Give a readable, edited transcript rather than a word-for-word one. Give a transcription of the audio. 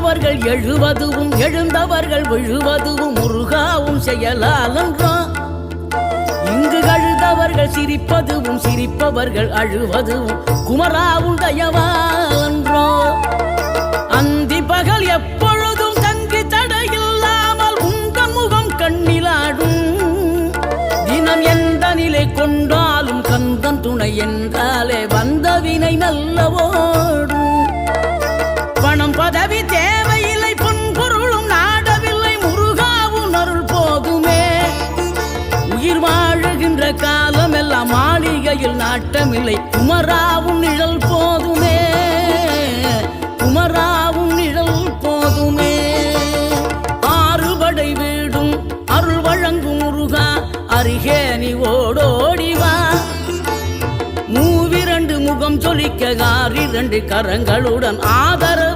விழுந்தவர்கள் எழுவதுவும் எழுந்தவர்கள் விழுவதுவும் முருகாவும் செயலாலன்றோ. இங்கு அழுதவர்கள் சிரிப்பதுவும் சிரிப்பவர்கள் அழுவதுவும் குமராவும் தயவாலன்றோ. அந்தி பகல் எப்பொழுதும் தங்கி தடையில்லாமல் உங்கள் முகம் கண்ணிலாடும். தினம் எந்த நிலை கொண்டாலும் கந்தன் துணை என்றாலே வந்த வினை நல்லவோடும். பணம் பதவி தேவையில்லை பொன்பொருளும் நாடவில்லை முருகாவும் அருள் போதுமே. உயிர் வாழுகின்ற காலம் எல்லாம் மாளிகையில் நாட்டமில்லை குமராவும் நிழல் போதுமே. குமராவும் நிழல் போதுமே. ஆறுபடை வீடும் அருள் வழங்கும் முருகா அருகே நீ ஓடோடிவா. மூவிரண்டு முகம் சொலிக்க 6 கரங்களுடன் ஆதரவு